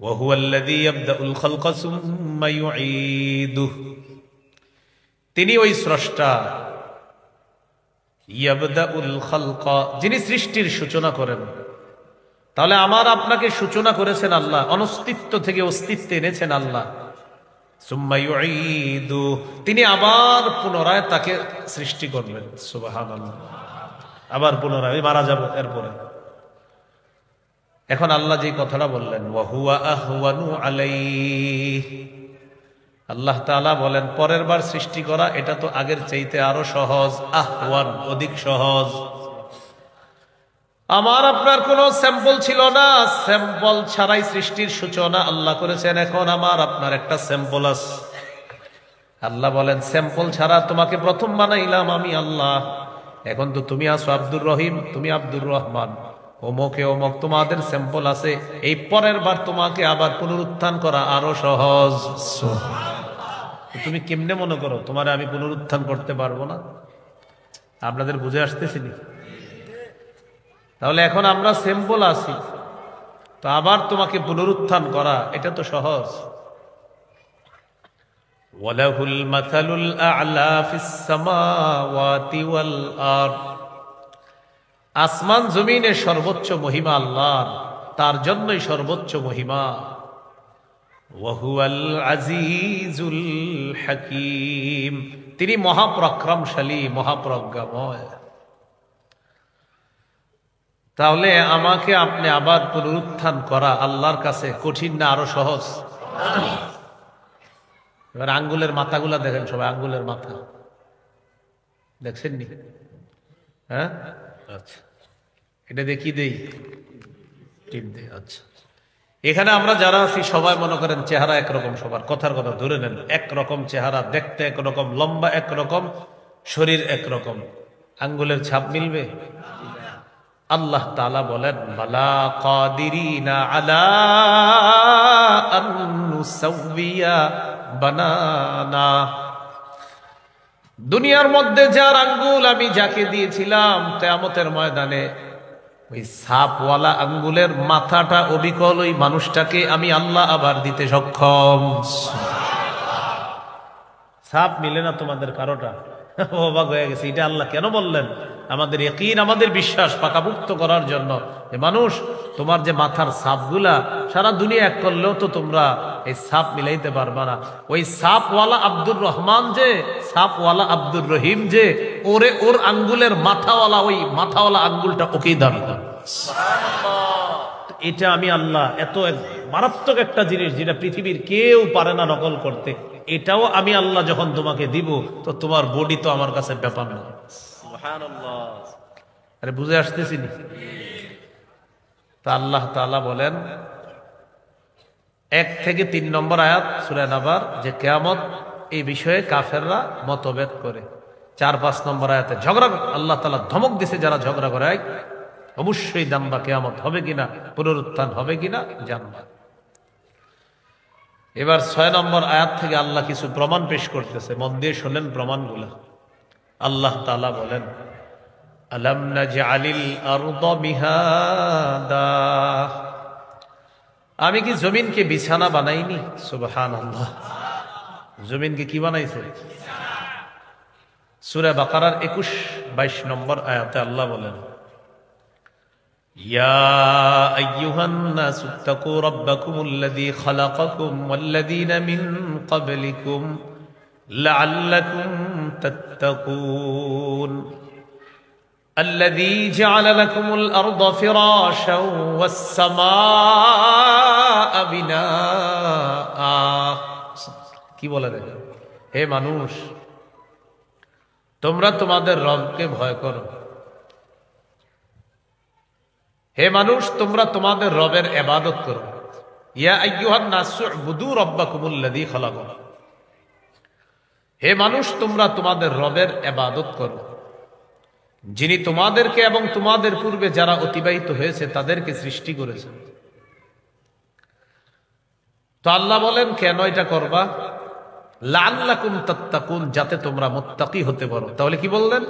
ওয়া হুয়াল্লাযী ইয়াবদাউল খালকা সুম্মা ইউঈদুহু, তিনি ওই স্রষ্টা, ইয়াবদাউল খালকা, যিনি সৃষ্টির সূচনা করেন। তাহলে আমার আপনাকে সূচনা করেছেন আল্লাহ, অনস্তিত্ব থেকে অস্তিত্বে এনেছেন আল্লাহ। সুম্মা ইউঈদু, তিনি আবার পুনরায় তাকে সৃষ্টি করবেন। সুবহানাল্লাহ, আবার পুনরায় মারা যাব এরপরে। এখন আল্লাহ যে কথাটা বললেন, ওয়া হুয়া আহওয়ানু আলাইহি, আল্লাহ তাআলা বলেন পরের বার সৃষ্টি করা এটা তো আগের চাইতে আরো সহজ, আহওয়ান অধিক সহজ। আমার আপনার কোনো স্যাম্পল ছিল না, স্যাম্পল ছাড়াই সৃষ্টির সূচনা আল্লাহ করেছেন। এখন আমার আপনার একটা স্যাম্পল আছে। আল্লাহ বলেন স্যাম্পল ছাড়া তোমাকে প্রথম বানাইলাম আমি আল্লাহ। এখন তো তুমি আছো আব্দুর রহিম, তুমি আব্দুর রহমান, অমুকে অমুক, তোমাদের স্যাম্পল আছে। এই পরের বার তোমাকে আবার পুনরুত্থান করা আরো সহজ। তুমি কেমনে মনে করো তোমারে আমি পুনরুত্থান করতে পারবো না? আপনাদের বুঝে আসতেছি নি? তাহলে এখন আমরা স্যাম্পল আছি, তো আবার তোমাকে পুনরুত্থান করা এটা তো সহজ। ওয়ালাহুল মাসালুল আ'লা ফিস সামাওয়াতি ওয়াল আরদ, আসমান জমিনের সর্বোচ্চ মহিমা আল্লাহর, তার জন্যই সর্বোচ্চ মহিমা। ওয়া হুয়াল আজিজুল হাকীম, তিনি মহাপরাক্রমশালী, মহাপ্রজ্ঞাময়। তাহলে আমাকে আপনি আবার পুনরুত্থান করা আল্লাহর কাছে কঠিন না আরো সহজ? এবার আঙ্গুলের মাথাগুলা দেখেন সবাই, আঙ্গুলের মাথা দেখছেন নি? হ্যাঁ, আচ্ছা, এটা দেখি দেই, টিপ দেই। আচ্ছা, এখানে আমরা যারা আছি সবাই মনে করেন চেহারা একরকম, সবার কথার কথা ধরে নেন একরকম চেহারা, দেখতে একরকম, লম্বা একরকম, শরীর একরকম, আঙ্গুলের ছাপ মিলবে? আল্লাহ তাআলা বলেন বালা কাদিরিনা আলা আন নুসাউইয়া বানানা, দুনিয়ার মধ্যে যার আঙ্গুল আমি যাকে দিয়েছিলাম কিয়ামতের ময়দানে ওই সাপওয়ালা আঙ্গুলের মাথাটা অবিকল ওই মানুষটাকে আমি আল্লাহ আবার দিতে সক্ষম। সাপ মিলে না তোমাদের কারোটা? অবাক হয়ে গেছে, এটা আল্লাহ কেন বললেন? আমাদের ইয়াকিন, আমাদের বিশ্বাস পাকাপুক্ত করার জন্য যে মানুষ তোমার যে মাথার সাপগুলা সারা দুনিয়া এক করলেও তো তোমরা এই সাপ মিলাইতে পারবা না। ওই সাপওয়ালা আব্দুর রহমান যে, সাপওয়ালা আব্দুর রহিম যে, ওরে ওর আঙ্গুলের মাথাওয়ালা, ওই মাথাওয়ালা আঙ্গুলটা ওকেই দান কর। এটা আমি আল্লাহ, এত মারাত্মক একটা জিনিস যেটা পৃথিবীর কেউ পারে না নকল করতে, এটাও আমি আল্লাহ যখন তোমাকে দিব তো তোমার বডি তো আমার কাছে ব্যাপার না। আরে বুঝে আসতেছি নি? তা আল্লাহ তাআলা বলেন 1 থেকে 3 নম্বর আয়াত সূরা নাবার যে কিয়ামত এই বিষয়ে কাফেররা মতভেদ করে। 4-5 নম্বর আয়াতে ঝগড়া, আল্লাহ তাআলা ধমক দিছে যারা ঝগড়া করে অবশ্যই জানবা কিয়ামত হবে কিনা, পুনরুত্থান হবে কিনা জানবা। এবার 6 নম্বর আয়াত থেকে আল্লাহ কিছু প্রমাণ পেশ করতেছে, মন দিয়ে শোনেন প্রমাণগুলো। আল্লাহ তাআলা বলেন আলাম নাজআলিল আরদা মিহাদা, আমি কি জমিনকে বিছানা বানাইনি? সুবহানাল্লাহ, জমিনকে কি বানাইছে? সূরা বাকারার 21-22 নম্বর আয়াতে আল্লাহ বলেন ইয়া আইয়ুহান নাসু তাকু রাব্বাকুমুল্লাযী খালাকাকুম ওয়াল্লাযীনা মিন ক্বাবলিকুম লাআল্লাকুম তাত্তাকুন الذي جعل لكم الأرض فراشا والسماء بناء। কি বলে দেখো, হে মানুষ তোমরা তোমাদের রবকে ভয় করো, হে মানুষ তোমরা তোমাদের রবের ইবাদত করো। ইয়া আইয়ুহান নাসু উবুদু রাব্বাকুমুল্লাযী খালাকাকুম, হে মানুষ তোমরা তোমাদের রবের ইবাদত করো যিনি তোমাদেরকে এবং তোমাদের পূর্বে যারা অতিবাহিত হয়েছে তাদেরকে সৃষ্টি করেছেন। তো আল্লাহ বলেন কেন এটা করবা? লাআল্লাকুম তাত্তাকুন, যাতে তোমরা মুত্তাকি হতে পারো। তাহলে কি বললেন?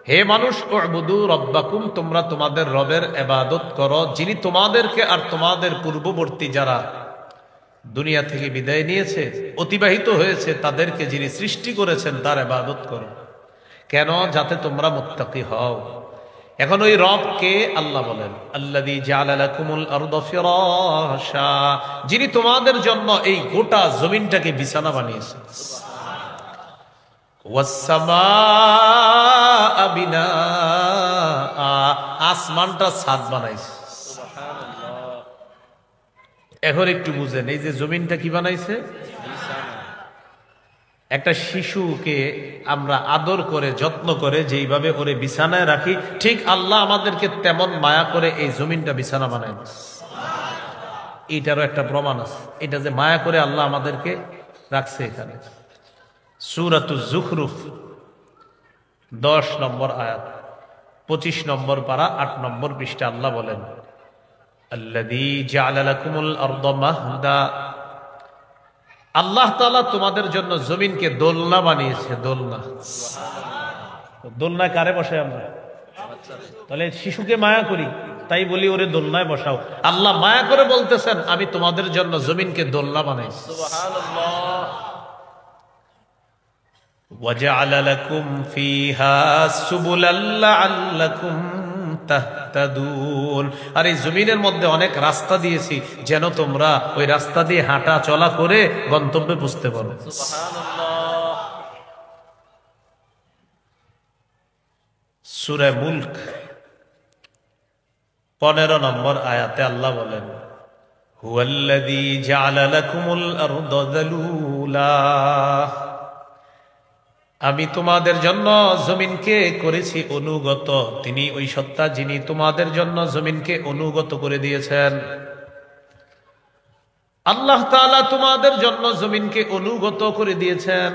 হে মানুষ উবুদু রাব্বাকুম, তোমরা তোমাদের রবের ইবাদত করো যিনি তোমাদেরকে আর তোমাদের পূর্ববর্তী যারা দুনিয়া থেকে বিদায় নিয়েছে, অতিবাহিত হয়েছে, তাদেরকে যিনি সৃষ্টি করেছেন তার ইবাদত করো। কেন? যাতে তোমরা মুত্তাকি হও। এখন ওই রবকে আল্লাহ বলেন, আল্লাযী জাআলা লাকুমুল আরদা ফিরাশা, যিনি তোমাদের জন্য এই গোটা জমিনটাকে বিছানা বানিয়েছেন। ওয়াস সামাআ বিনাআ, আসমানটা ছাদ বানাইছে। এখন একটু বুঝেন, এই যে জমিনটা কি বানাইছে? একটা শিশুকে আমরা আদর করে যত্ন করে যেইভাবে ওরে বিছানায় রাখি, ঠিক আল্লাহ আমাদেরকে তেমন মায়া করে এই জমিনটা বিছানা বানাই। এটারও একটা প্রমাণ আছে, এটা যে মায়া করে আল্লাহ আমাদেরকে রাখছে। এখানে সূরাতুজ যুখরুফ 10 নম্বর আয়াত, 25 নম্বর পারা, 8 নম্বর পৃষ্ঠা আল্লাহ বলেন, আল্লাযী জাআলা লাকুমুল আরদা মাহদা, আল্লাহ তাআলা তোমাদের জন্য জমিনকে দোলনা বানিয়েছে। দোলনা, দোলনায় কারে বসাই আমরা? তাহলে শিশুকে মায়া করি, তাই বলি ওরে দোলনায় বসাও। আল্লাহ মায়া করে বলতেছেন, আমি তোমাদের জন্য জমিনকে দোলনা বানাইছি। সুবহানাল্লাহ। ওয়াজআলা লাকুম ফীহা সুবুলাল লাআল্লাকুম তাহতাদুন, আর এই জমিনের মধ্যে অনেক রাস্তা দিয়েছি যেন তোমরা ওই রাস্তা দিয়ে হাঁটা চলা করে গন্তব্যে পৌঁছতে পারো। সুবহানাল্লাহ। সূরা মুলক 15 নম্বর আয়াতে আল্লাহ বলেন, হুয়াল্লাযী জাআলা লাকুমুল আরদা যালুলা, আমি তোমাদের জন্য জমিনকে করেছি অনুগত। তিনি ওই সত্তা যিনি তোমাদের জন্য জমিনকে অনুগত করে দিয়েছেন। আল্লাহ তাআলা তোমাদের জন্য জমিনকে অনুগত করে দিয়েছেন।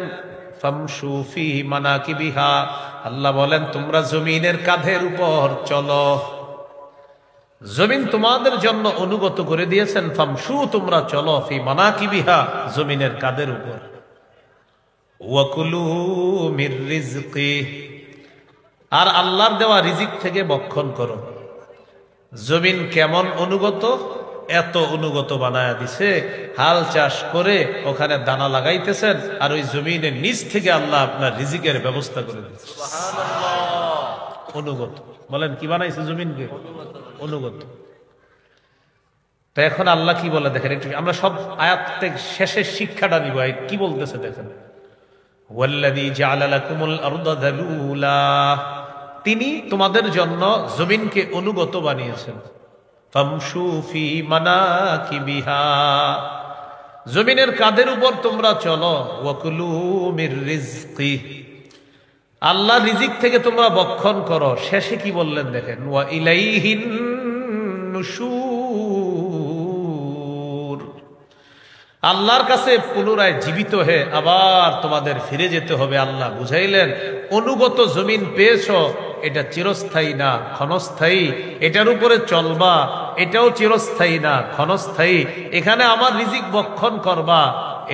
ফামশু ফি মানাকিবিহা, আল্লাহ বলেন তোমরা জমিনের কাঁধের উপর চলো। জমিন তোমাদের জন্য অনুগত করে দিয়েছেন। ফামশু, তোমরা চলো, ফি মানাকিবিহা, জমিনের কাঁধের উপর। ওয়াকুলু মির রিজকি, আর আল্লাহর দেওয়া রিজিক থেকে ভক্ষণ করো। জমিন কেমন অনুগত? এত অনুগত বানায়া দিছে, হাল চাষ করে ওখানে দানা লাগাইতেছেন, আর ওই জমিনের নিচ থেকে আল্লাহ আপনার রিজিকের ব্যবস্থা করে দিচ্ছে। সুবহানাল্লাহ। অনুগত বলেন, কি বানাইছে জমিনকে? অনুগত। তো এখন আল্লাহ কি বলে দেখেন একটু, আমরা সব আয়াত থেকে শেষের শিক্ষাটা নিব। কি বলতেছে দেখেন, ওয়াল্লাযী জাআলা লাকুমুল আরদা যালুলা, তিনি তোমাদের জন্য জমিনকে অনুগত বানিয়েছেন। ফামশু ফি মানাকিবিহা, জমিনের কাঁধের উপর তোমরা চলো। ওয়াকুলু মির রিজকি, আল্লাহ রিজিক থেকে তোমরা ভক্ষণ করো। শেষে কি বললেন দেখেন, ওয়া ইলাইহিন নুশুর, আল্লাহর কাছে পুনরায় জীবিত হয়ে আবার তোমাদের ফিরে যেতে হবে। আল্লাহ বুঝাইলেন, অনুগত জমিন পেয়েছো, এটা চিরস্থায়ী না, ক্ষণস্থায়ী। এটার উপরে চলবা, এটাও চিরস্থায়ী না, ক্ষণস্থায়ী। এখানে আমার রিজিক ভক্ষণ করবা,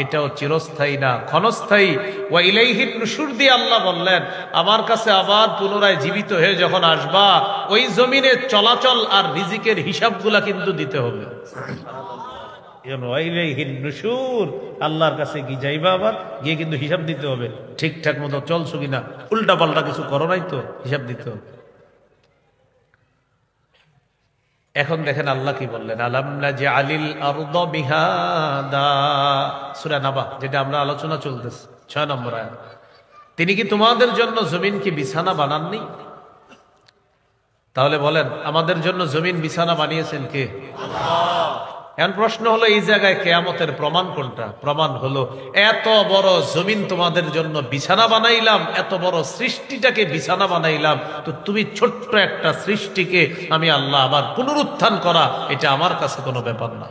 এটাও চিরস্থায়ী না, ক্ষণস্থায়ী। ওয়া ইলাইহিন নুশুর দিয়ে আল্লাহ বললেন, আমার কাছে আবার পুনরায় জীবিত হয়ে যখন আসবা, ওই জমিনে চলাচল আর রিজিকের হিসাবগুলা কিন্তু দিতে হবে। আল্লাহর কাছে কি যাইবা, আবার গিয়ে কিন্তু হিসাব দিতে হবে, ঠিকঠাক মতো চলছো কিনা, উল্টা পাল্টা কিছু করো নাই তো, হিসাব দিতে হবে। এখন দেখেন আল্লাহ কি বললেন, আলাম নাজআলিল আরদা মিহাদা, সূরা নাবা, যেটা আমরা আলোচনা চলতেছে, 6 নম্বর আয়াত। তিনি কি তোমাদের জন্য জমিনকে বিছানা বানাননি? তাহলে বলেন, আমাদের জন্য জমিন বিছানা বানিয়েছেন কে? আল্লাহ। এখন প্রশ্ন হলো, এই জায়গায় কিয়ামতের প্রমাণ কোনটা? প্রমাণ হলো, এত বড় জমিন তোমাদের জন্য বিছানা বানাইলাম, এত বড় সৃষ্টিটাকে বিছানা বানাইলাম, তো তুমি ছোট্ট একটা সৃষ্টিকে আমি আল্লাহ আবার পুনরুত্থান করা, এটা আমার কাছে কোনো ব্যাপার না।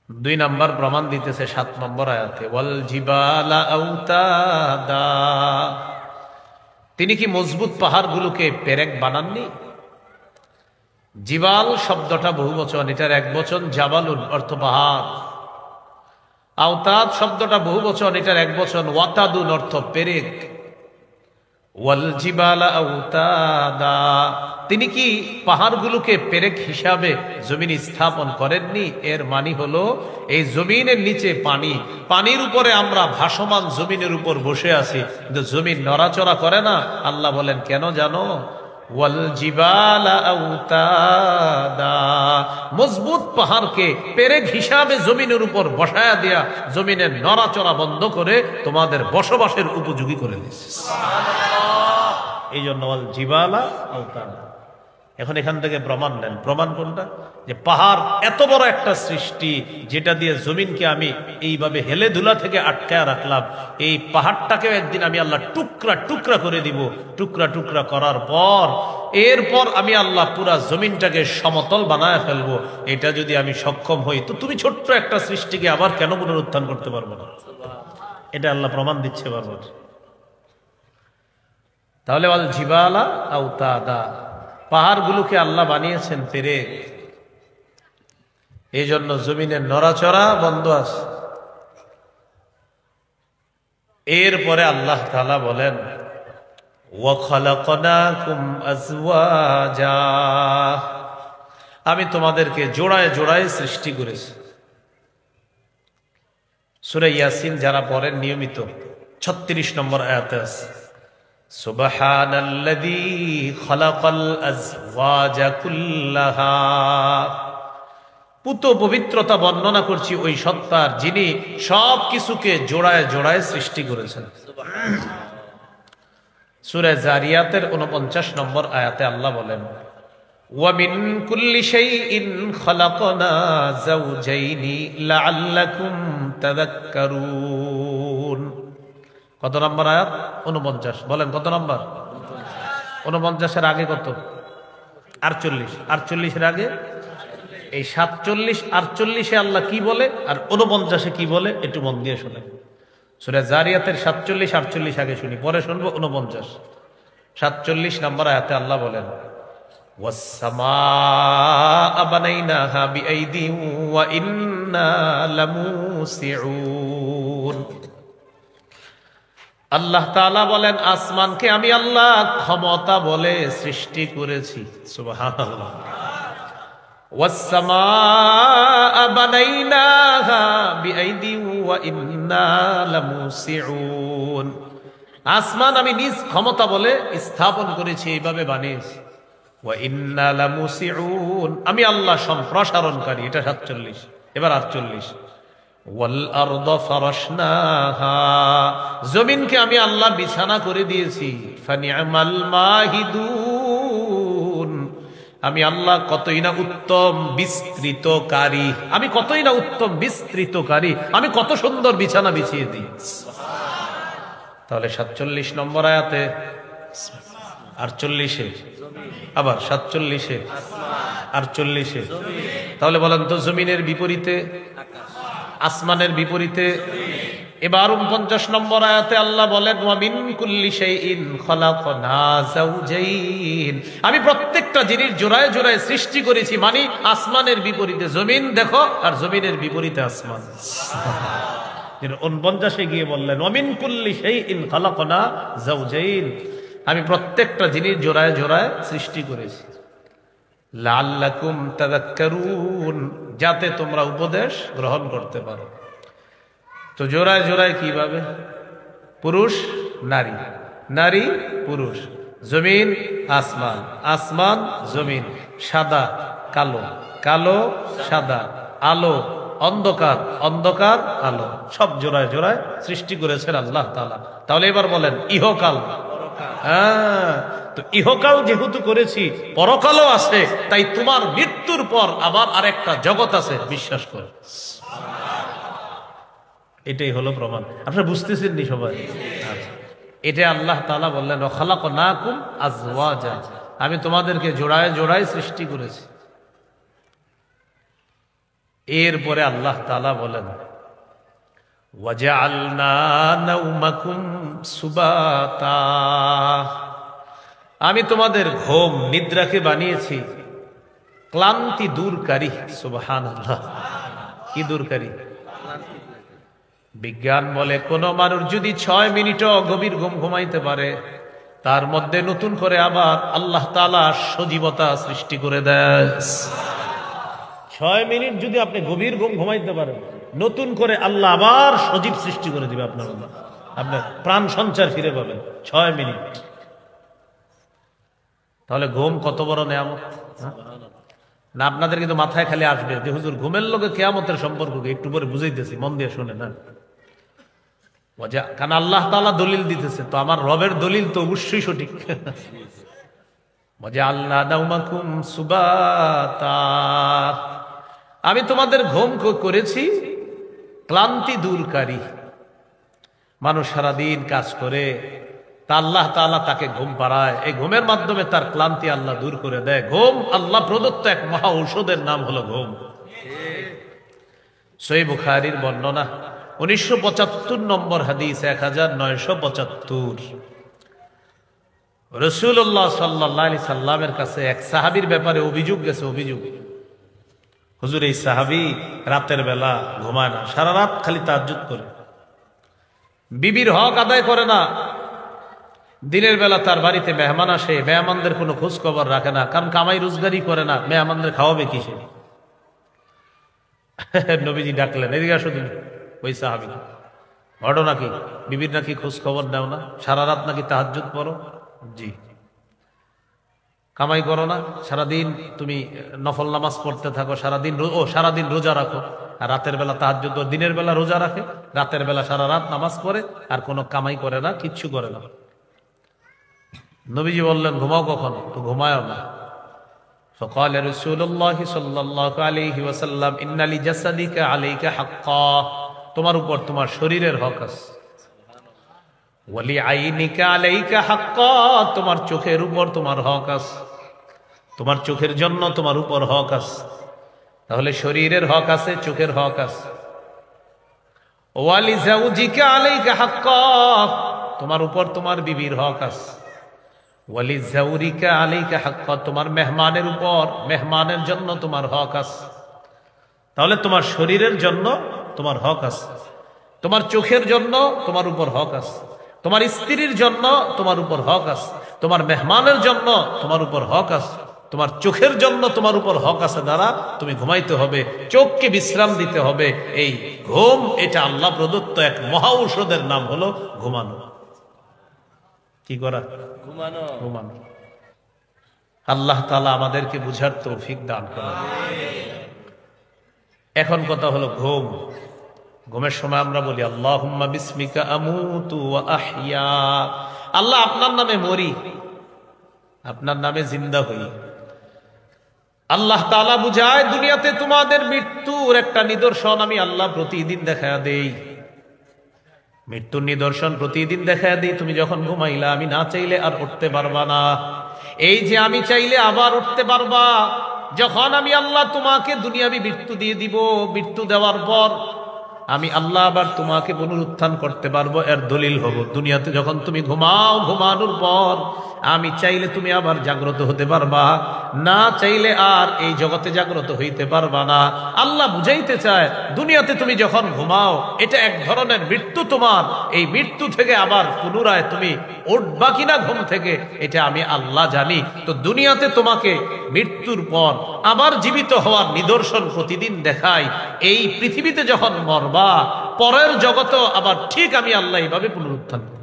2 নাম্বার প্রমাণ দিতেছে 7 নম্বর আয়াতে, ওয়াল জিবালা আওতাদা, তিনি কি মজবুত পাহাড়গুলোকে পেরেক বানাননি? জিবাল শব্দটা বহুবচন, এটার একবচন জাবালুন, অর্থ পাহাড়। আওতাদ শব্দটা বহুবচন, এটার একবচন ওয়াতাদুন, অর্থ পেরেক। ওয়াল জিবালা আওতাদা, তিনি কি পাহাড়গুলোকে পেরেক হিসাবে জমিন স্থাপন করেননি? এর মানে হলো এই জমিনের নিচে পানি, পানির উপরে আমরা ভাসমান জমিনের উপর বসে আছি, কিন্তু জমিন নড়াচড়া করে না। আল্লাহ বলেন কেন জানো? ওয়াল জিবালা আওতাদা, মজবুত পাহাড়কে পেরেক হিসাবে জমিনের উপর বসায়া দিয়া জমিনের নড়াচড়া বন্ধ করে তোমাদের বসবাসের উপযোগী করে দিয়েছে। এই জন্য ওয়াল জিবালা আওতাদা। এখন এখান থেকে প্রমাণ নেন। প্রমাণ কোনটা? যে পাহাড় এত বড় একটা সৃষ্টি, যেটা দিয়ে জমিনকে আমি এইভাবে হেলে ধুলা থেকে আটকায় রাখলাম, এই পাহাড়টাকেও একদিন আমি আল্লাহ টুকরা টুকরা করে দিব। টুকরা টুকরা করার পর এরপর আমি আল্লাহ পুরা জমিনটাকে সমতল বানায় ফেলবো। এটা যদি আমি সক্ষম হই, তো তুমি ছোট্ট একটা সৃষ্টিকে আবার কেন পুনরুত্থান করতে পারবো না? এটা আল্লাহ প্রমাণ দিচ্ছে বারবার। তাহলে ওয়াল জিবালা আওতাদা, পাহাড়গুলোকে আল্লাহ বানিয়েছেন পেরেক, এই জন্য জমিনের নড়াচড়া বন্ধ আছে। এরপরে আল্লাহ তাআলা বলেন ওয়া খালাকনাকুম আজওয়াজা, আমি তোমাদেরকে জোড়ায় জোড়ায় সৃষ্টি করেছি। সূরা ইয়াসিন যারা পড়েন নিয়মিত 36 নম্বর আয়াতে আছে সুবহানাল্লাযী খালাকাল আজওয়াজা কুল্লাহা, পুত পবিত্রতা বর্ণনা করছি ওই সত্তার যিনি সব কিছুকে জোড়ায় জোড়ায় সৃষ্টি করেছেন। সূরা জারিয়াতের 49 নম্বর আয়াতে আল্লাহ বলেন ওয়া মিন কুল্লি শাইইন খালাকনা যাওজাইনি লাআল্লাকুম তাযাক্কারুন। কত নম্বর আয়াত? 49। বলেন কত নম্বর? 49 এর আগে কত? 48। 48 এর আগে এই 47, 48 এ আল্লাহ কি বলে আর 49 এ কি বলে একটু মন দিয়ে শুনেন। সূরা জারিয়াতের 47, 48 আগে শুনি, পরে শুনবো 49। 47 নম্বর আয়াতে আল্লাহ বলেন ওয়াস সামাআ বানাইনাহা বিআইদিন ওয়া ইন্না লামুসিউন। আল্লাহ তাআলা বলেন আসমানকে আমি আল্লাহ ক্ষমতা বলে সৃষ্টি করেছি। সুবহানাল্লাহ। ওয়াস সামাআ বানাইনাহা বিআইদিন ওয়া ইন্না লামুসিউন, আসমান আমি নিজ ক্ষমতা বলে স্থাপন করেছি, এইভাবে বানিয়েছি। ওয়া ইন্না লামুসিউন, আমি আল্লাহ সম্প্রসারণকারী। এটা 47। এবার 48 ওয়াল আরদা ফারাশনাহা, জমিনকে আমি আল্লাহ বিছানা করে দিয়েছি। ফানি'মাল মাহিদুন, আমি আল্লাহ কতই না উত্তম বিস্তৃতকারী, আমি কতই না উত্তম বিস্তৃতকারী, আমি কত সুন্দর বিছানা বিছিয়ে দিই। তাহলে 47 নম্বর আয়াতে, 48-এ, আবার 47-এ, 48-এ। তাহলে বলেন তো জমিনের বিপরীতে, আসমানের বিপরীতে। এবার 49 নম্বর আয়াতে আল্লাহ বলেন ওয়া মিন কুল্লি শাইইন খালাকনা যাওজাইন, আমি প্রত্যেকটা জিনিস জোড়ায় জোড়ায় সৃষ্টি করেছি। মানে আসমানের বিপরীতে জমিন দেখো আর জমিনের বিপরীতে আসমান। 49-এ গিয়ে বললেন ওয়া মিন কুল্লি শাইইন খালাকনা যাওজাইন, আমি প্রত্যেকটা জিনিস জোড়ায় জোড়ায় সৃষ্টি করেছি। লাআল্লাকুম তাযাক্কারুন, যাতে তোমরা উপদেশ গ্রহণ করতে পারো। তো জোড়ায় জোড়ায় কিভাবে? পুরুষ নারী, নারী পুরুষ, জমিন আসমান, আসমান জমিন, সাদা কালো, কালো সাদা, আলো অন্ধকার, অন্ধকার আলো, সব জোড়ায় জোড়ায় সৃষ্টি করেছেন আল্লাহ তাআলা। তাহলে এবার বলেন ইহকাল। হ্যাঁ, তো ইহকাল যেহেতু করেছি, পরকালও আছে, তাই তোমার মৃত্যুর পর আবার আরেকটা জগৎ আছে, বিশ্বাস করে। এটাই হলো প্রমাণ। আপনারা বুঝতেছেন নি সবাই? এটা আল্লাহ তাআলা বললেন ওয়া খালাকনাকুম আজওয়াজা, আমি তোমাদেরকে জোড়ায় জোড়ায় সৃষ্টি করেছি। এরপরে আল্লাহ তাআলা বলেন ওয়াজআলনা নাওমাকুম সুবাতা, আমি তোমাদের ঘুম নিদ্রাকে বানিয়েছি ক্লান্তি দূরকারী। সুবহানাল্লাহ, কি দূরকারী? বিজ্ঞান বলে কোন মানুষ যদি 6 মিনিটও গভীর ঘুম ঘুমাইতে পারে, তার মধ্যে নতুন করে আবার আল্লাহ তাআলা সজীবতা সৃষ্টি করে দেয়। 6 মিনিট যদি আপনি গভীর ঘুম ঘুমাইতে পারেন, নতুন করে আল্লাহ আবার সজীব সৃষ্টি করে দিবে আপনার মধ্যে, আপনার প্রাণ সঞ্চার ফিরে পাবেন 6 মিনিট। তাহলে ঘুম কত বড় নেয়ামত না? আপনাদের কিন্তু মাথায় খালি আসবে যে হুজুর ঘুমের লগে কিয়ামতের সম্পর্ক কি, একটু পরে বুঝাইতেছি, মন দিয়ে শুনে না। কারণ আল্লাহ তাআলা দলিল দিতেছে, তো আমার রবের দলিল তো অবশ্যই সঠিক। আল্লাহ নাউমাকুম সুবাতা, আমি তোমাদের ঘুম করেছি ক্লান্তি দূরকারী। মানুষ সারাদিন কাজ করে, তা আল্লাহ তাআলা তাকে ঘুম পাড়ায়, এই ঘুমের মাধ্যমে তার ক্লান্তি আল্লাহ দূর করে দেয়। ঘুম আল্লাহ প্রদত্ত এক মহা ঔষধের নাম হলো ঘুম। সহিহ বুখারীর বর্ণনা 1975 নম্বর হাদিস, 1975। রাসূলুল্লাহ সাল্লাল্লাহু আলাইহি সাল্লামের কাছে এক সাহাবীর ব্যাপারে অভিযোগ গেছে। অভিযোগ, হুজুর এই সাহাবী রাতের বেলা ঘুমায় না, সারা রাত খালি তাহাজ্জুদ করে, বিবির হক আদায় করে না। দিনের বেলা তার বাড়িতে মেহমান আসে, মেহমানদের কোনো খোঁজ খবর রাখে না, কারণ কামাই রোজগারি করে না, মেহমানদের খাওয়াবে কিসে? নবীজি ডাকলেন, এদিকে আসো তুমি। ওই সাহাবী, ঘটনা কি? বিবির নাকি খোঁজ খবর নাও না, সারা রাত নাকি তাহাজ্জুদ পড়ো। জি। কামাই করো না, সারাদিন তুমি নফল নামাজ পড়তে থাকো, সারাদিন রোজা রাখো, আর রাতের বেলা তাহাজ্জুদ, দিনের বেলা রোজা রাখে, রাতের বেলা সারা রাত নামাজ পড়ে, আর কোনো কামাই করে না, কিচ্ছু করে না। নবীজি বললেন, ঘুমাও কখন? তো ঘুমায়ও না। فقال رسول الله صلى الله عليه وسلم ان لجسدك عليك حقا, তোমার উপর তোমার শরীরের হক আছে। ওয়ালি আইনিকা আলাইকা হাক্কা, তোমার চোখের উপর তোমার হক আছে, তোমার চোখের জন্য তোমার উপর হক আছে। তাহলে শরীরের হক আছে, চোখের হক আছে। ওয়ালি জাওজিকা আলাইকা হাক্কা, তোমার উপর তোমার বিবির হক আছে। ওয়ালি জাওরিকা আলাইকা হাক্কা, তোমার মেহমানের উপর, মেহমানের জন্য তোমার হক আছে। তাহলে তোমার শরীরের জন্য তোমার হক আছে, তোমার চোখের জন্য তোমার উপর হক আছে, তোমার স্ত্রীর জন্য তোমার উপর হক আছে, তোমার মেহমানের জন্য তোমার উপর হক আছে, তোমার চোখের জন্য তোমার উপর হক আছে। দ্বারা তুমি ঘুমাইতে হবে, চোখকে বিশ্রাম দিতে হবে। এই ঘুম, এটা আল্লাহ প্রদত্ত এক মহা ঔষধের নাম হলো ঘুমানো। কি করা? ঘুমানো। ঘুমানো। আল্লাহ তাআলা আমাদেরকে বুঝার তৌফিক দান করেন। এখন কথা হলো ঘুম। ঘুমের সময় আমরা বলি আল্লাহুম্মা বিসমিকা আমুতু ওয়া আহইয়া, আল্লাহ আপনার নামে মরি, আপনার নামে জিন্দা হই। আল্লাহ তাআলা বুঝায়, দুনিয়াতে তোমাদের মৃত্যুর একটা নিদর্শন আমি আল্লাহ প্রতিদিন দেখায়া দেই। মৃত্যুর নিদর্শন প্রতিদিন দেখায়া দিই। তুমি যখন ঘুমাইলা, আমি না চাইলে আর উঠতে পারবা না। এই যে আমি চাইলে আবার উঠতে পারবা, যখন আমি আল্লাহ তোমাকে দুনিয়াবি মৃত্যু দিয়ে দিব, মৃত্যু দেওয়ার পর আমি আল্লাহ আবার তোমাকে পুনরুত্থান করতে পারবো, এর দলিল হব। দুনিয়াতে যখন তুমি ঘুমাও, ঘুমানোর পর আমি চাইলে তুমি আবার জাগ্রত হতে পারবা, না চাইলে আর এই জগতে জাগ্রত হইতে পারবা না। আল্লাহ বুঝাইতে চায়, দুনিয়াতে তুমি যখন ঘুমাও, এটা এক ধরনের মৃত্যু তোমার। এই মৃত্যু থেকে আবার পুনরায় তুমি উঠবা কিনা ঘুম থেকে, এটা আমি আল্লাহ জানি। তো দুনিয়াতে তোমাকে মৃত্যুর পর আবার জীবিত হওয়ার নিদর্শন প্রতিদিন দেখাই। এই পৃথিবীতে যখন মরবা, পরের জগত আবার ঠিক আমি আল্লাহ এইভাবে পুনরুত্থান করব।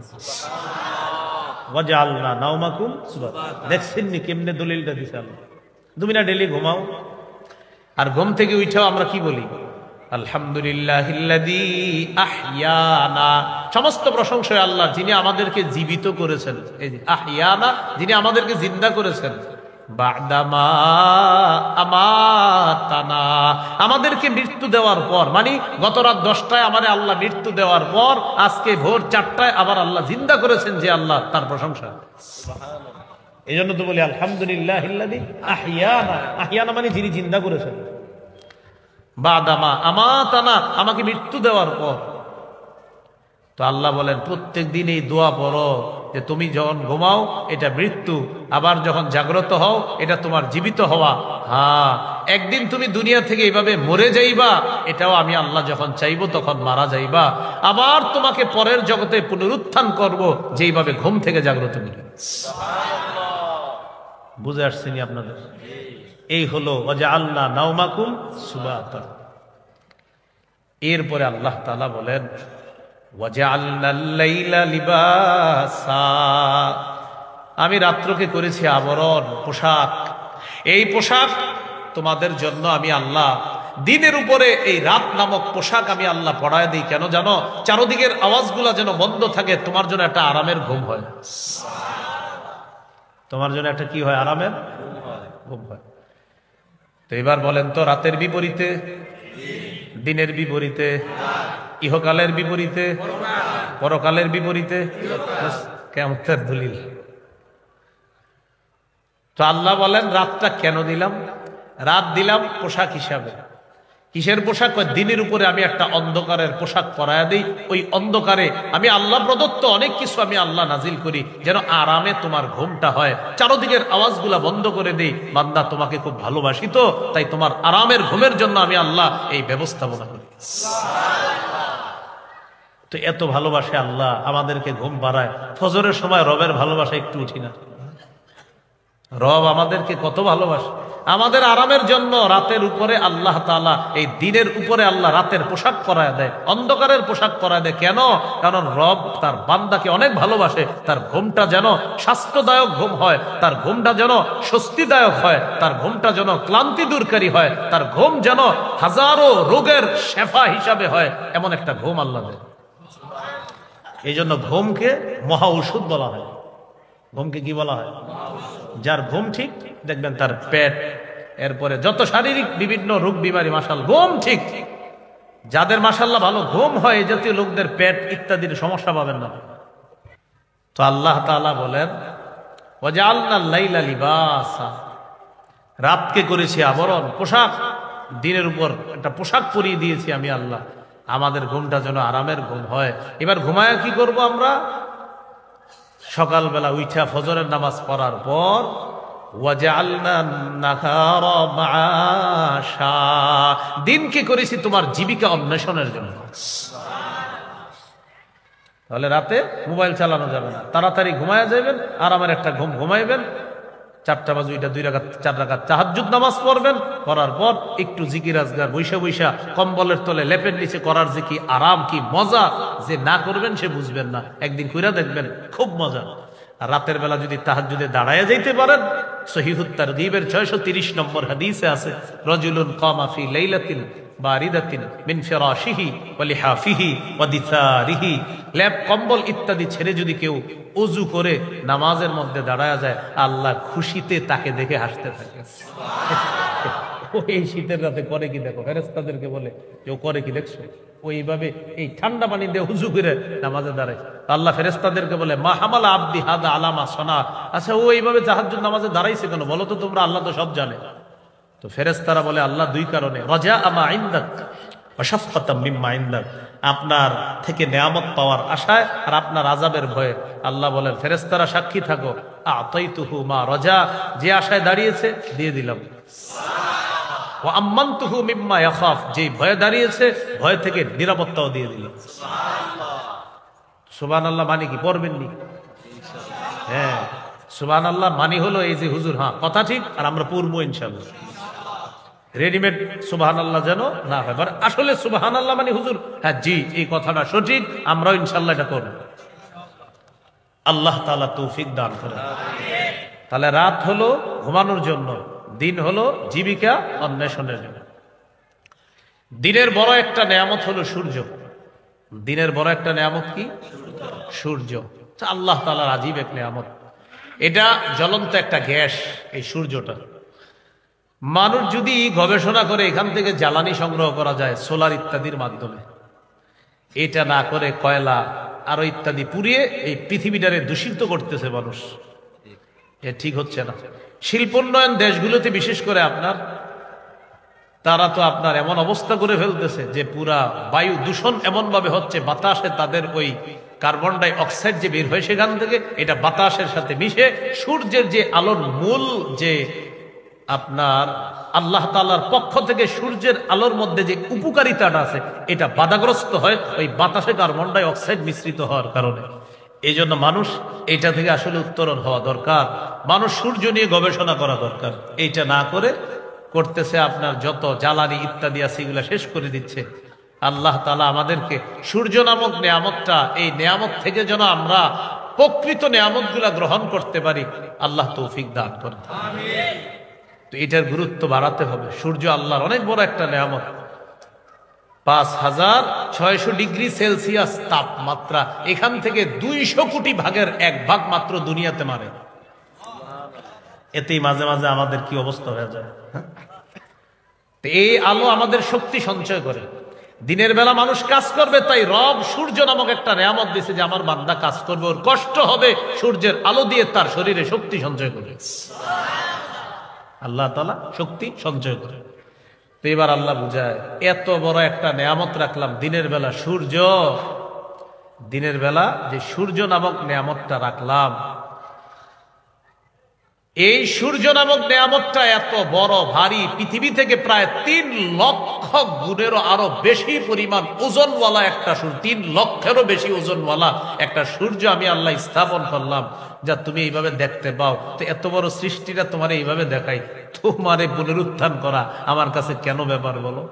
ওয়াজআলনা নাওমাকুম সুবাতা, দেখছেন নি কেমনে দলিলটা দিছে আল্লাহ। তুমি না ডেলি ঘুমাও, আর ঘুম থেকে উঠাও আমরা কি বলি? আলহামদুলিল্লাহিল্লাযী আহইয়ানা, সমস্ত প্রশংসা আল্লাহ, যিনি আমাদেরকে জীবিত করেছেন। এই যে আহইয়ানা, যিনি আমাদেরকে জিন্দা করেছেন। বা'দামা আমাতানা, আমাদেরকে মৃত্যু দেওয়ার পর, মানে গত রাত 10টায় আমারে আল্লাহ মৃত্যু দেওয়ার পর আজকে ভোর 4টায় আবার আল্লাহ জিন্দা করেছেন। যে আল্লাহ, তার প্রশংসা। এই জন্য তো বলি আলহামদুলিল্লাহিল্লাযী আহইয়ানা। আহইয়ানা মানে যিনি জিন্দা করেছেন। বা'দামা আমাতানা, আমাকে মৃত্যু দেওয়ার পর। তো আল্লাহ বলেন প্রত্যেক দিন এই দোয়া পড়ো, যে তুমি যখন ঘুমাও এটা মৃত্যু, আবার যখন জাগ্রত হও এটা তোমার জীবিত হওয়া। হ্যাঁ, একদিন তুমি দুনিয়া থেকে এইভাবে মরে যাইবা, এটাও আমি আল্লাহ যখন চাইবো তখন মারা যাইবা। আবার তোমাকে পরের জগতে পুনরুত্থান করব যেইভাবে ঘুম থেকে জাগ্রত করি। বুঝে আসছেনি আপনাদের? এই হলো ওয়াজআলনা নাওমাকুম সুবাতা। এরপরে আল্লাহ তাআলা বলেন ওয়াজআলনাল লাইলা লিবাসা, আমি রাত্রকে করেছি আবরণ, পোশাক। এই পোশাক তোমাদের জন্য আমি আল্লাহ দিনের উপরে এই রাত নামক পোশাক আমি আল্লাহ পড়ায় দিই। কেন জানো? চারদিকের আওয়াজগুলা যেন বন্ধ থাকে, তোমার জন্য একটা আরামের ঘুম হয়। তোমার জন্য একটা কি হয়? আরামের ঘুম হয়। তো এবার বলেন তো, রাতের বিপরীতে, দিনের বিপরীতে, ইহকালের বিপরীতে, পরকালের বিপরীতে কিয়ামতের দলিল। তো আল্লাহ বলেন রাতটা কেন দিলাম? রাত দিলাম পোশাক হিসাবে। কিসের পোশাক? দিনের উপরে আমি একটা অন্ধকারের পোশাক পরায়া দিই। ওই অন্ধকারে আমি আল্লাহ প্রদত্ত অনেক কিছু আমি আল্লাহ নাজিল করি, যেন আরামে তোমার ঘুমটা হয়। চারদিকের আওয়াজগুলা বন্ধ করে দিই। বান্দা তোমাকে খুব ভালোবাসি, তো তাই তোমার আরামের ঘুমের জন্য আমি আল্লাহ এই ব্যবস্থাপনা করি। তো এত ভালোবাসে আল্লাহ, আমাদেরকে ঘুম পাড়ায়। ফজরের সময় রবের ভালোবাসা একটু উঠি না? রব আমাদেরকে কত ভালোবাসে। আমাদের আরামের জন্য রাতের উপরে আল্লাহ তাআলা, এই দিনের উপরে আল্লাহ রাতের পোশাক পরায় দেয়, অন্ধকারের পোশাক পরায় দেয়। কেন? কারণ রব তার বান্দাকে অনেক ভালোবাসে। তার ঘুমটা যেন স্বাস্থ্যদায়ক ঘুম হয়, তার ঘুমটা যেন স্বস্তিদায়ক হয়, তার ঘুমটা যেন ক্লান্তি দূরকারী হয়, তার ঘুম যেন হাজারো রোগের শেফা হিসাবে হয়, এমন একটা ঘুম আল্লাহ দেয়। এই জন্য ঘুমকে মহা ঔষধ বলা হয়। ঘুমকে কি বলা হয়? যার ঘুম ঠিক, দেখবেন তার পেট, এরপরে যত শারীরিক বিভিন্ন রোগ বিমারি, মাশাআল্লাহ ঘুম ঠিক। যাদের মাশাআল্লাহ ভালো ঘুম হয়, এই জাতীয় লোকদের পেট ইত্যাদির সমস্যা পাবেন না। তো আল্লাহ তাআলা বলেন ওয়াজআলনাল লাইলা লিবাসা, রাতকে করেছি আবরণ, পোশাক। দিনের উপর একটা পোশাক পরিয়ে দিয়েছি আমি আল্লাহ, আমাদের ঘুমটা যেন আরামের ঘুম হয়। এবার ঘুমায় কি করব আমরা? সকালবেলা উঠা ফজরের নামাজ পড়ার পর ওয়াজআলনা নাহারা মাআশা, দিনকে করেছি তোমার জীবিকা অন্বেষণের জন্য। তাহলে রাতে মোবাইল চালানো যাবে না, তাড়াতাড়ি ঘুমায়া যাবেন, আরামের একটা ঘুম ঘুমাইবেন। 4টা বাজে ওইটা 2 রাকাত 4 রাকাত তাহাজ্জুদ নামাজ পড়বেন, করার পর একটু জিকির আজগার বৈশা বৈশা কম্বলের তলে লেপের নিচে করার যে কি আরাম, কি মজা, যে না করবেন সে বুঝবেন না। একদিন কইরা দেখবেন খুব মজা। আর রাতের বেলা যদি তাহাজ্জুদে দাঁড়ায়া যাইতে পারেন, সহিহুত তারগীবের 630 নম্বর হাদিসে আছে, রাজুলুন কামা ফি লাইলাতিন বারিদাতিন মিন ফিরাশিহি ওয়া লিহাফিহি ওয়া দিসারিহি, লেপ কম্বল ইত্যাদি ছেড়ে যদি কেউ ওযু করে নামাজের মধ্যে দাঁড়ায়া যায়, আল্লাহ খুশিতে তাকে দেখে হাসতে থাকে। এই শীতের রাতে করে কি দেখো, ফেরেশতাদেরকে বলে যে ও করে কি দেখছো, ওইভাবে এই ঠান্ডা পানি দিয়ে উযু করে নামাজে দাঁড়ায়। আল্লাহ ফেরেশতাদেরকে বলে মা হামালা আবদি হাদা আলামা সনা, আচ্ছা ও এইভাবে তাহাজ্জুদ নামাজে দাঁড়াইছে কেন বলো তো তোমরা? আল্লাহ তো সব জানে। তো ফেরেশতারা বলে আল্লাহ 2 কারণে, রাজা আমা ইনদাক ওয়া শাফকাতাম মিম্মা ইনদাক, আপনার থেকে নেয়ামত পাওয়ার আশায় আর আপনার আযাবের ভয়ে। আল্লাহ বলেন ফেরেশতারা সাক্ষী থাকো, আতাইতুহু মা রাজা, যে আশায় দাঁড়িয়েছে দিয়ে দিলাম। ওয়া আম্মানতুহু মিম্মা ইয়াখাফ, যে ভয়ে দাঁড়িয়েছে ভয় থেকে নিরাপত্তাও দিয়ে দিলাম। সুবহানাল্লাহ মানে কি পড়বেন নি? হ্যাঁ, সুবহানাল্লাহ মানে হলো এই যে হুজুর, হ্যাঁ কথা ঠিক, আর আমরা পড়বো ইনশাআল্লাহ। রেডিমেড সুবহানাল্লাহ যেন না হয়, আসলে সুবহানাল্লাহ মানে হুজুর হ্যাঁ জি এই কথাটা সঠিক, আমরাও ইনশাআল্লাহ এটা করব। আল্লাহ তাআলা তৌফিক দান করেন। তাহলে রাত হলো ঘুমানোর জন্য, দিন হলো জীবিকা অন্বেষণের জন্য। দিনের বড় একটা নেয়ামত হলো সূর্য। দিনের বড় একটা নেয়ামত কি? সূর্য। আল্লাহ তাআলার আজীব এক নেয়ামত। এটা জ্বলন্ত একটা গ্যাস, এই সূর্যটা। মানুষ যদি গবেষণা করে এখান থেকে জ্বালানি সংগ্রহ করা যায় সোলার ইত্যাদির মাধ্যমে, এটা না করে কয়লা আরো ইত্যাদি পুড়িয়ে এই পৃথিবীটারে দূষিত করতেছে মানুষ, এ ঠিক হচ্ছে না। শিল্পোন্নয়ন দেশগুলোতে বিশেষ করে আপনার তারা তো আপনার এমন অবস্থা করে ফেলতেছে যে পুরা বায়ু দূষণ এমন ভাবে হচ্ছে, বাতাসে তাদের ওই কার্বন ডাই অক্সাইড যে বের হয় সেখান থেকে, এটা বাতাসের সাথে মিশে সূর্যের যে আলোর মূল যে আপনার আল্লাহ তাআলার পক্ষ থেকে সূর্যের আলোর মধ্যে যে উপকারিতাটা আছে এটা বাধাগ্রস্ত হয় ওই বাতাসে কার্বন ডাই অক্সাইড মিশ্রিত হওয়ার কারণে। এই জন্য মানুষ এটা থেকে আসলে উত্তরণ হওয়া দরকার, মানুষ সূর্য নিয়ে গবেষণা করা দরকার। এইটা না করে করতেছে আপনার যত জ্বালানি ইত্যাদি আছে এগুলা শেষ করে দিচ্ছে। আল্লাহ তাআলা আমাদেরকে সূর্য নামক নেয়ামতটা, এই নেয়ামত থেকে যেন আমরা প্রকৃত নেয়ামতগুলা গ্রহণ করতে পারি, আল্লাহ তৌফিক দান করেন। আমিন। তো এটার গুরুত্ব বাড়াতে হবে। সূর্য আল্লাহর অনেক বড় একটা নেয়ামত। 5600 ডিগ্রি সেলসিয়াস তাপমাত্রা, এখান থেকে 200 কোটি ভাগের 1 ভাগ মাত্র দুনিয়াতে মারে। এতেই মাঝে মাঝে আমাদের কি অবস্থা হয়ে যায়। এই আলো আমাদের শক্তি সঞ্চয় করে। দিনের বেলা মানুষ কাজ করবে, তাই রব সূর্য নামক একটা নেয়ামত দিয়েছে যে আমার বান্দা কাজ করবে, ওর কষ্ট হবে, সূর্যের আলো দিয়ে তার শরীরে শক্তি সঞ্চয় করবে। আল্লাহ তাআলা শক্তি সঞ্চয় করে। তো এবার আল্লাহ বুঝায়, এত বড় একটা নেয়ামত রাখলাম দিনের বেলা সূর্য, দিনের বেলা যে সূর্য নামক নেয়ামতটা রাখলাম, এই সূর্য নামক নেয়ামতটা এত বড় ভারী, পৃথিবী থেকে প্রায় 3 লক্ষ গুণেরও আরো বেশি পরিমাণ ওজনওয়ালা একটা সূর্য, 3 লক্ষেরও বেশি ওজনওয়ালা একটা সূর্য আমি আল্লাহ স্থাপন করলাম, যা তুমি এইভাবে দেখতে পাও। তো এত বড় সৃষ্টিটা তোমার এইভাবে দেখাই, তোমারে পুনরুত্থান করা আমার কাছে কেন ব্যাপার বলো?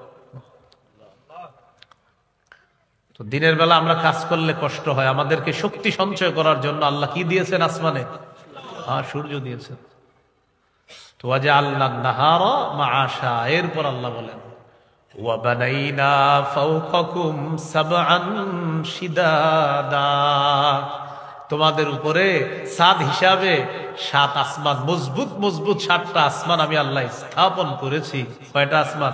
তো দিনের বেলা আমরা কাজ করলে কষ্ট হয়, আমাদেরকে শক্তি সঞ্চয় করার জন্য আল্লাহ কি দিয়েছেন আসমানে? সূর্য দিয়েছেন। তো ওয়াজআলনান নাহারা মাআশা, এরপর আল্লাহ বলেন ওয়া বানাইনা ফাওকাকুম সাবআন শিদাদা, তোমাদের উপরে ছাদ হিসাবে 7 আসমান, মজবুত মজবুত 7টা আসমান আমি আল্লাহ স্থাপন করেছি। কয়টা আসমান?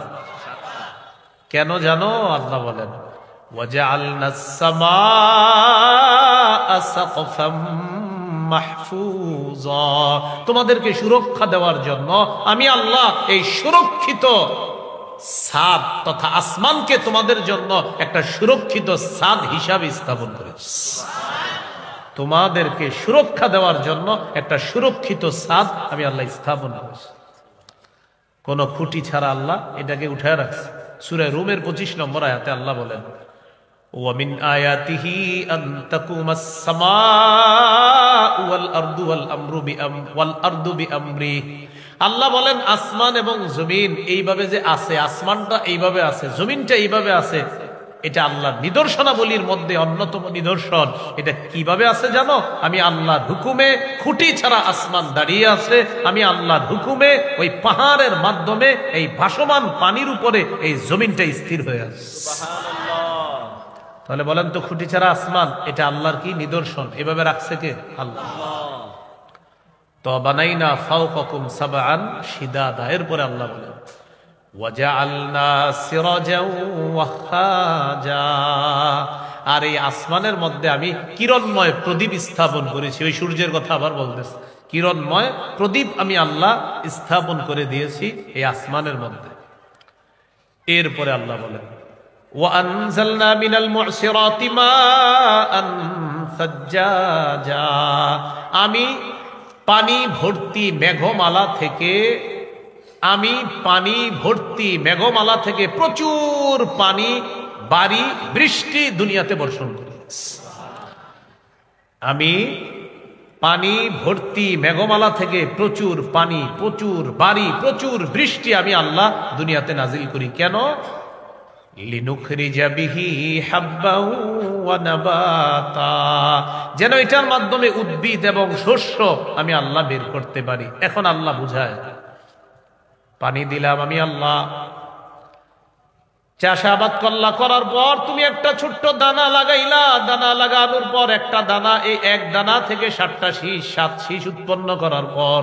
কেন জানো? আল্লাহ বলেন ওয়াজআলনাস সামাআ সাকফাম মাহফুজা, তোমাদেরকে সুরক্ষা দেওয়ার জন্য আমি আল্লাহ এই সুরক্ষিত ছাদ তথা আসমানকে তোমাদের জন্য একটা সুরক্ষিত ছাদ হিসাবে স্থাপন করেছি। তোমাদেরকে সুরক্ষা দেওয়ার জন্য একটা সুরক্ষিত ছাদ আমি আল্লাহ স্থাপন করেছি। কোন খুঁটি ছাড়া আল্লাহ এটাকে উঠায় রাখছে। সূরা রুমের 25 নম্বর আয়াতে আল্লাহ বলেন وَمِنْ آيَاتِهِ أَنْ تَقُومَ السَّمَاءُ وَالْأَرْضُ بِأَمْرِهِ, আল্লাহ বলেন আসমান এবং জমিন এইভাবে যে আছে, আসমানটা এইভাবে আছে, জমিনটা এইভাবে আছে, এটা আল্লাহর নিদর্শনাবলীর মধ্যে অন্যতম নিদর্শন। এটা কিভাবে আছে জানো? আমি আল্লাহর হুকুমে, খুঁটি ছাড়া আসমান দাঁড়িয়ে আছে, আমি আল্লাহর হুকুমে ওই পাহাড়ের মাধ্যমে এই ভাসমান পানির উপরে এই জমিনটা স্থির হয়ে আছে। তাহলে বলেন তো, খুঁটি ছাড়া আসমান এটা আল্লাহর কি নিদর্শন? এভাবে রাখছে কে? আল্লাহ। তো বানাইনা ফাওকাকুম সাবআন শিদাদা, এরপরে আল্লাহ বলেন ওয়াজআলনা সিরাজাও ওয়াখাজা, আর এই আসমানের মধ্যে আমি কিরণময় প্রদীপ স্থাপন করেছি। ওই সূর্যের কথা আবার বলতেছে, কিরণময় প্রদীপ আমি আল্লাহ স্থাপন করে দিয়েছি এই আসমানের মধ্যে। এরপরে আল্লাহ বলেন وَأَنزَلْنَا مِنَ الْمُعْصِرَاتِ مَاءً ثَجَّاجًا, আমি পানি ভর্তি মেঘমালা থেকে, আমি পানি ভর্তি মেঘমালা থেকে প্রচুর পানি, বাড়ি, বৃষ্টি দুনিয়াতে বর্ষণ করি। আমি পানি ভর্তি মেঘমালা থেকে প্রচুর পানি, প্রচুর বাড়ি, প্রচুর বৃষ্টি আমি আল্লাহ দুনিয়াতে নাজিল করি। কেন? লিনুখরিজা বিহি হাব্বাও ওয়া নাবাতা, যেন এটার মাধ্যমে উদ্ভিদ এবং শস্য আমি আল্লাহ বের করতে পারি। এখন আল্লাহ বুঝায়, পানি দিলাম আমি আল্লাহ, চাষাবাদ করলা, করার পর তুমি একটা ছোট্ট দানা লাগাইলা, দানা লাগানোর পর একটা দানা, এই এক দানা থেকে 7টা শীষ, 7 শীষ উৎপন্ন করার পর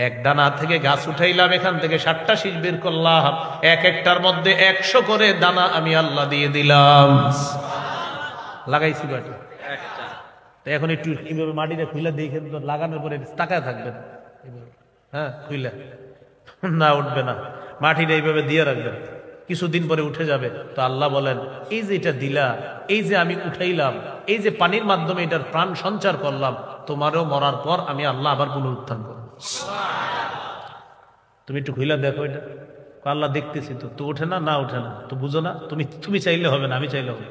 এক দানা থেকে গাছ উঠাইলাম, এখান থেকে 7টা শীষ বের করলাম, এক একটার মধ্যে 100 করে দানা আমি আল্লাহ দিয়ে দিলাম। লাগাইছি বাটি একটা, এখন একটু এইভাবে মাটিতে খুইলা দেখেন তো, লাগানোর পরে তাকায় থাকবেন, হ্যাঁ খুইলা না উঠবে না, মাটিটা এইভাবে দিয়ে রাখবেন, কিছুদিন পরে উঠে যাবে। তো আল্লাহ বলেন, এই যে এটা দিলা, এই যে আমি উঠাইলাম, এই যে পানির মাধ্যমে এটার প্রাণ সঞ্চার করলাম, তোমারও মরার পর আমি আল্লাহ আবার পুনরুত্থান করব। তুমি একটু খুইলা দেখো এটা। আল্লাহ দেখতেছি তো, তো ওঠে না, না ওঠে না তো বুঝো না, তুমি চাইলে হবে না, আমি চাইলে হবে।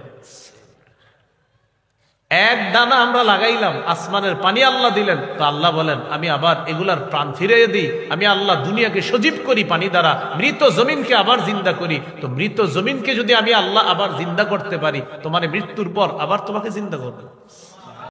এক দানা আমরা লাগাইলাম, আসমানের পানি আল্লাহ দিলেন, তো আল্লাহ বলেন আমি আবার এগুলার প্রাণ ফিরিয়ে দিই। আমি আল্লাহ দুনিয়াকে সজীব করি পানি দ্বারা, মৃত জমিনকে আবার জিন্দা করি। তো মৃত জমিনকে যদি আমি আল্লাহ আবার জিন্দা করতে পারি, তোমার মৃত্যুর পর আবার তোমাকে জিন্দা করবো।